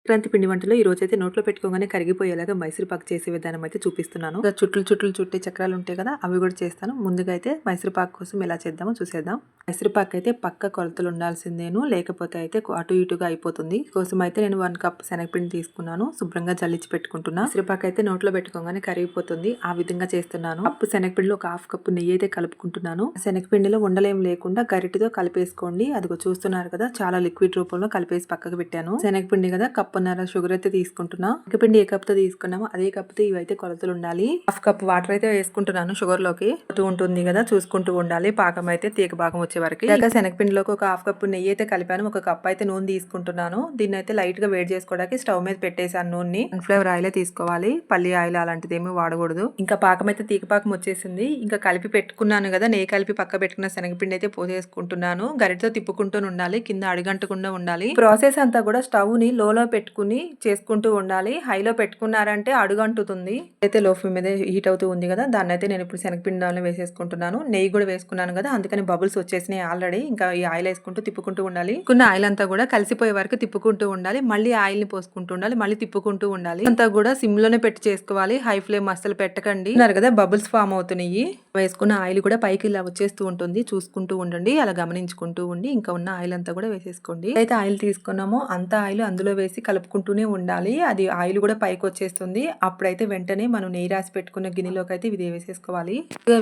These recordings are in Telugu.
సంక్రాంతి పిండి వంటలో ఈ రోజైతే నోట్లో పెట్టుకోగానే కరిగిపోయేలాగా మైసూర్ పాక్ చేసే విధానం అయితే చూపిస్తున్నాను. చుట్లు చుట్టే చక్రాలు ఉంటాయి కదా, అవి కూడా చేస్తాను. ముందుగా అయితే మైసూర్ పాక్ కోసం ఎలా చేద్దామో చూసేద్దాం. మైసూర్ పాక్ అయితే పక్క కొలతలు ఉండాల్సిందేను, లేకపోతే అయితే అటు ఇటుగా అయిపోతుంది. కోసం అయితే నేను 1 కప్ శనగపిండి తీసుకున్నాను. శుభ్రంగా జల్లించి పెట్టుకుంటున్నా. మైసూర్ పాక్ అయితే నోట్లో పెట్టుకోగానే కరిగిపోతుంది, ఆ విధంగా చేస్తున్నాను. కప్పు శనగపిండిలో ఒక 1/2 కప్పు నెయ్యి అయితే కలుపుకుంటున్నాను. శనగపిండిలో ఉండలేం లేకుండా గరిటితో కలిపేసుకోండి. అదిగో చూస్తున్నారు కదా, చాలా లిక్విడ్ రూపంలో కలిపేసి పక్కకు పెట్టాను. శనగపిండి కదా, కప్పున్నర షుగర్ అయితే తీసుకుంటున్నా. శనగపిండి ఏ కప్ తో తీసుకున్నామో అదే కప్ తో ఇవైతే కొలతలు ఉండాలి. 1/2 కప్ వాటర్ అయితే వేసుకుంటున్నాను. షుగర్ లోకి ఉంటుంది కదా, చూసుకుంటూ ఉండాలి. పాకం అయితే తీగ పాకం వచ్చే వరకు. ఇక శనగపిండిలోకి ఒక 1/2 కప్ నెయ్యి అయితే కలిపాను. 1 కప్ అయితే నూనె తీసుకుంటున్నాను. దీన్ని అయితే లైట్ గా వేడి చేసుకోవడానికి స్టవ్ మీద పెట్టేసాను. నూనె సన్ఫ్లవర్ ఆయిల్ తీసుకోవాలి, పల్లి ఆయిల్ అలాంటిది ఏమీ వాడకూడదు. ఇంకా పాకం అయితే తీగ పాకం వచ్చేసింది. ఇంకా కలిపి పెట్టుకున్నాను కదా, నెయ్యి కలిపి పక్క పెట్టుకున్న శనగపిండి అయితే పోసేసుకుంటున్నాను. గరిటతో తిప్పుకుంటూ ఉండాలి, కింద అడుగంటకుండా ఉండాలి. ప్రాసెస్ అంతా కూడా స్టవ్ ని లోలో పెట్టుకుని చేసుకుంటూ ఉండాలి. హైలో పెట్టుకున్నారంటే అడుగంటుతుంది. అయితే లో ఫ్లేమ్ మీద హీట్ అవుతూ ఉంది కదా, దాన్ని అయితే నేను ఇప్పుడు శనగపిండి వేసేసుకుంటున్నాను. నెయ్యి కూడా వేసుకున్నాను కదా, అందుకని బబుల్స్ వచ్చేసినాయి ఆల్రెడీ. ఇంకా ఈ ఆయిల్ వేసుకుంటూ తిప్పుకుంటూ ఉండాలి. కొన్ని ఆయిల్ అంతా కూడా కలిసిపోయే వరకు తిప్పుకుంటూ ఉండాలి. మళ్ళీ ఆయిల్ ని పోసుకుంటూ ఉండాలి, మళ్ళీ తిప్పుకుంటూ ఉండాలి. అంతా కూడా సిమ్ లోనే పెట్టి చేసుకోవాలి. హై ఫ్లేమ్ అస్సలు పెట్టకండి. కదా బబుల్స్ ఫామ్ అవుతున్నాయి. వేసుకున్న ఆయిల్ కూడా పైకి ఇలా వచ్చేస్తూ ఉంటుంది. చూసుకుంటూ ఉండండి, అలా గమనించుకుంటూ ఉండి ఇంకా ఉన్న ఆయిల్ అంతా కూడా వేసేసుకోండి. అయితే ఆయిల్ తీసుకున్నామో అంత ఆయిల్ అందులో వేసి కలుపుకుంటూనే ఉండాలి. అది ఆయిల్ కూడా పైకి వచ్చేస్తుంది. అప్పుడైతే వెంటనే మనం నెయ్యి రాసి పెట్టుకున్న గిన్నెలోకి అయితే ఇది వేసేసుకోవాలి.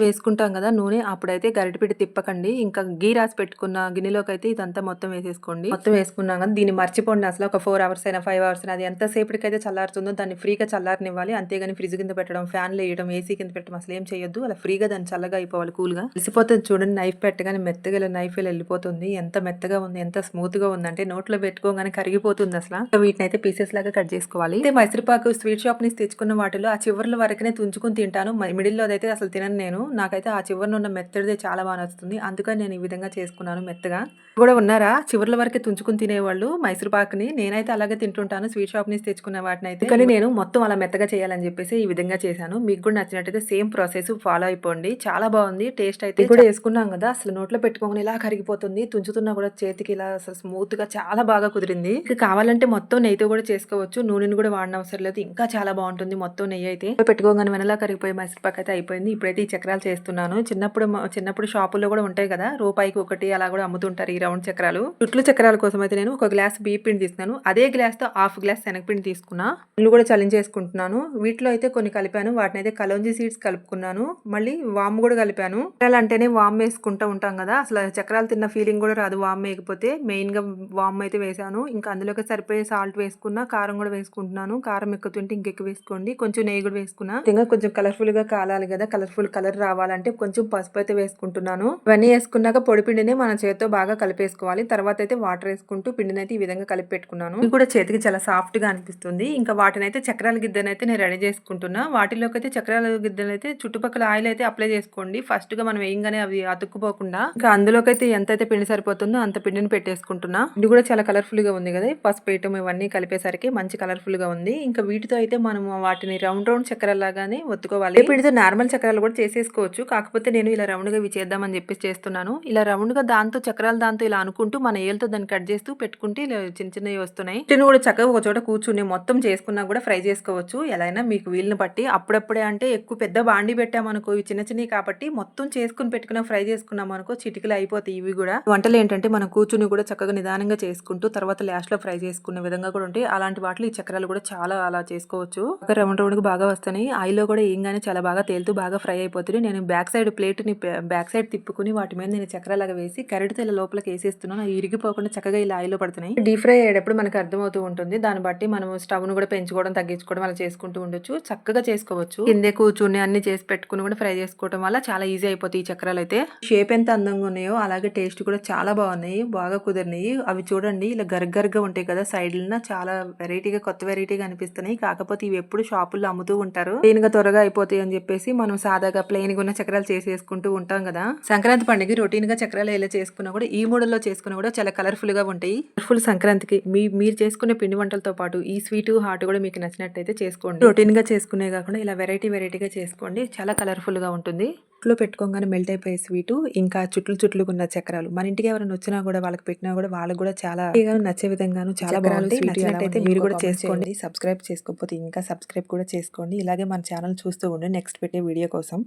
వేసుకుంటాం కదా నూనె, అప్పుడైతే గరిటె పెట్టి తిప్పకండి. ఇంకా గీ రాసి పెట్టుకున్న గిన్నెలోకి అయితే ఇదంతా మొత్తం వేసేసుకోండి. మొత్తం వేసుకున్నాం కదా, దీన్ని మర్చిపోండి అసలు. ఒక 4 అవర్స్ అయినా 5 అవర్స్ అయినా అది ఎంత సేపటికి అయితే చల్లారుతుందో దాన్ని ఫ్రీగా చల్లారనివ్వాలి. అంతేగాని ఫ్రిడ్జ్ కింద పెట్టడం, ఫ్యాన్లు వేయడం, ఏసీ కింద పెట్టడం అసలు ఏం చేయొద్దు. అలా ఫ్రీగా దాన్ని చల్లగా అయిపోవాలి, కూల్ గా. కలిసిపోతుంది చూడండి. నైఫ్ పెట్టగానే మెత్తగా నైఫ్ వెళ్ళిపోతుంది. ఎంత మెత్తగా ఉంది, ఎంత స్మూత్ గా ఉంది అంటే నోట్లో పెట్టుకోగానే కరిగిపోతుంది అసలు. వీటిని అయితే పీసెస్ లాగా కట్ చేసుకోవాలి. అయితే మైసూర్పాకు స్వీట్ షాప్ నుంచి తెచ్చుకున్న వాటిలో ఆ చివర్ల వరకునే తుంచుకుని తింటాను. మిడిల్ లో అయితే అసలు తినను నేను. నాకైతే ఆ చివరిన ఉన్న మెత్తడిదే చాలా బాగా నచ్చుతుంది. అందుకని నేను ఈ విధంగా చేసుకున్నాను మెత్తగా. కూడా ఉన్నారా చివర్ల వరకే తుంచుకుని తినేవాళ్ళు మైసూర్పాకుని? నేనైతే అలాగే తింటుంటాను స్వీట్ షాప్ నుంచి తెచ్చుకున్న వాటిని అయితే. కానీ నేను మొత్తం అలా మెత్తగా చేయాలని చెప్పేసి ఈ విధంగా చేశాను. మీకు కూడా నచ్చినట్టయితే సేమ్ ప్రాసెస్ ఫాలో అయిపోండి. చాలా బాగుంది టేస్ట్ అయితే. కూడా వేసుకున్నాం కదా, అసలు నోట్లో పెట్టుకోగానే ఇలా కరిగిపోతుంది. తుంచుతున్నా కూడా చేతికి ఇలా అసలు స్మూత్ గా చాలా బాగా కుదిరింది. ఇక కావాలంటే మొత్తం నెయ్యితో కూడా చేసుకోవచ్చు. నూనెని కూడా వాడిన అవసరం లేదు, ఇంకా చాలా బాగుంటుంది. మొత్తం నెయ్యి అయితే పెట్టుకోగానే వెనలా కరిగిపోయి మైసూర్పాక్ అయితే అయిపోయింది. ఇప్పుడైతే ఈ చక్రాలు చేస్తున్నాను. చిన్నప్పుడు షాపుల్లో కూడా ఉంటాయి కదా, రూపాయికి ఒకటి అలా కూడా అమ్ముతుంటారు ఈ రౌండ్ చక్రాలు. చుట్లు చక్రాల కోసం అయితే నేను 1 గ్లాస్ బియ్య పిండి తీసుకున్నాను. అదే గ్లాస్ తో 1/2 గ్లాస్ శనగపిండి తీసుకున్నా. ఇల్లు కూడా చల్లించేసుకుంటున్నాను. వీటిలో అయితే కొన్ని కలిపాను. వాటిని అయితే కలోంజీ సీడ్స్ కలుపుకున్నాను. మళ్ళీ వామ్ కూడా కలిపాను. చక్రాలు అంటేనే వామ్ వేసుకుంటూ ఉంటాం కదా, అసలు చక్రాలు తిన్న ఫీలింగ్ కూడా రాదు వామ్ వేయకపోతే. మెయిన్ గా వామ్ అయితే వేసాను. ఇంకా అందులోకి సరిపోయే సాల్ట్ వేసుకున్నా, కారం కూడా వేసుకుంటున్నాను. కారం ఎక్కువ తింటే ఇంకెక్కువ వేసుకోండి. కొంచెం నెయ్యి కూడా వేసుకున్నా. ఇంకా కొంచెం కలర్ఫుల్ గా కాలాలి కదా, కలర్ఫుల్ కలర్ రావాలంటే కొంచెం పసుపు అయితే వేసుకుంటున్నాను. ఇవన్నీ వేసుకున్నాక పొడి పిండిని మన చేతితో బాగా కలిపేసుకోవాలి. తర్వాత అయితే వాటర్ వేసుకుంటూ పిండిని అయితే ఈ విధంగా కలిపి పెట్టుకున్నాను. ఇది కూడా చేతికి చాలా సాఫ్ట్ గా అనిపిస్తుంది. ఇంకా వాటిని అయితే చక్రాల గిద్దెని అయితే నేను రెడీ చేసుకుంటున్నా. వాటిలోకి అయితే చక్రాల గిద్దెలు అయితే చుట్టుపక్కల ఆయిల్ అయితే అప్లై చేసుకోండి. ఫస్ట్ గా మనం వేయంగానే అవి అతుక్కుపోకుండా. ఇంకా అందులోకి అయితే ఎంతైతే పిండి సరిపోతుందో అంత పిండిని పెట్టేసుకుంటున్నా. ఇది కూడా చాలా కలర్ఫుల్ గా ఉంది కదా, పసుపు వేయటం ఇవన్నీ కలిపేసరికి మంచి కలర్ఫుల్ గా ఉంది. ఇంకా వీటితో అయితే మనం వాటిని రౌండ్ రౌండ్ చక్రాల లాగానే ఒత్తుకోవాలి. పిండితో నార్మల్ చక్రాలు కూడా చేసేసుకోవచ్చు. కాకపోతే నేను ఇలా రౌండ్ గా ఇవి చేద్దామని చెప్పేసి చేస్తున్నాను. ఇలా రౌండ్ గా దాంతో చక్రాలు దాంతో ఇలా అనుకుంటూ మన ఏళ్ళతో దాన్ని కట్ చేస్తూ పెట్టుకుంటే ఇలా చిన్న చిన్నవి వస్తున్నాయి. వీటిని కూడా చక్కగా ఒక చోట కూర్చుని మొత్తం చేసుకున్నా కూడా ఫ్రై చేసుకోవచ్చు. ఎలా అయినా మీకు వీలుని బట్టి. అప్పుడప్పుడే అంటే ఎక్కువ పెద్ద బాండి పెట్టామనుకో, ఇవి చిన్న చిన్నవి కాబట్టి మొత్తం చేసుకుని పెట్టుకున్న ఫ్రై చేసుకున్నాం అనుకో చిటికలు అయిపోతాయి. ఇవి కూడా వంటలు ఏంటంటే మనం కూర్చుని కూడా చక్కగా నిదానంగా చేసుకుంటూ తర్వాత లాస్ట్ లో ఫ్రై చేసుకునే విధంగా కూడా ఉంటాయి. అలాంటి వాటిలో ఈ చక్రాలు కూడా చాలా అలా చేసుకోవచ్చు. రౌండ్ రౌండ్ గా బాగా వస్తున్నాయి. ఆయిల్లో కూడా ఏంగానే చాలా బాగా తేలుతూ బాగా ఫ్రై అయిపోతుంది. నేను బ్యాక్ సైడ్ ప్లేట్ ని బ్యాక్ సైడ్ తిప్పుకుని వాటి మీద నేను చక్రాలాగా వేసి కరెడుతో ఇలా లోపలికి వేసేస్తున్నాను. అవి ఇరిగిపోకుండా చక్కగా ఇలా ఆయిల్లో పడుతున్నాయి. డీప్ ఫ్రై అయ్యేటప్పుడు మనకు అర్థమవుతూ ఉంటుంది. దాన్ని బట్టి మనం స్టవ్ ను కూడా పెంచుకోవడం తగ్గించుకోవడం అలా చేసుకుంటూ ఉండొచ్చు. చక్కగా చేసుకోవచ్చు. కిందే కూర్చుని అన్ని చేసి పెట్టుకుని కూడా ఫ్రై చేసుకోవడం వల్ల చాలా ఈజీ అయిపోతాయి ఈ చక్రాలు అయితే. షేప్ ఎంత అందంగా ఉన్నాయో అలాగే టేస్ట్ కూడా చాలా బాగున్నాయి, బాగా కుదిరినాయి. అవి చూడండి ఇలా గర్గర్గా ఉంటాయి కదా సైడ్లన, చాలా వెరైటీగా కొత్త వెరైటీగా అనిపిస్తున్నాయి. కాకపోతే ఇవి ఎప్పుడు షాపుల్లో అమ్ముతూ ఉంటారు. ప్లెయిన్ గా త్వరగా అయిపోతాయి అని చెప్పేసి మనం సాదాగా ప్లెయిన్ గా ఉన్న చక్రాలు చేసేసుకుంటూ ఉంటాం కదా. సంక్రాంతి పండుగ రొటీన్ గా చక్రాలు ఎలా చేసుకున్నా కూడా ఈ 3 మోడల్లో చేసుకుని కూడా చాలా కలర్ఫుల్గా ఉంటాయి. కలర్ఫుల్ సంక్రాంతికి మీరు చేసుకునే పిండి వంటలతో పాటు ఈ స్వీట్ హాట్ కూడా మీకు నచ్చినట్టయితే చేసుకోండి. రొటీన్గా చేసుకునే కాకుండా ఇలా వెరైటీగా చేసుకోండి. చాలా కలర్ఫుల్గా ఉంటుంది. ఇంట్లో పెట్టుకోగానే మెల్ట్ అయిపోయే స్వీటు, ఇంకా చుట్లుకున్న చక్రాలు మన ఇంటికి ఎవరైనా వచ్చినా కూడా వాళ్ళకి పెట్టినా కూడా వాళ్ళకి కూడా చాలా నచ్చే విధంగాను చాలా బాగుంటాయి. నచ్చినట్టయితే మీరు కూడా చేసుకోండి. సబ్స్క్రైబ్ చేసుకోకపోతే ఇంకా సబ్స్క్రైబ్ కూడా చేసుకోండి. ఇలాగే మన ఛానల్ చూస్తూ ఉండండి నెక్స్ట్ పెట్టే వీడియో కోసం.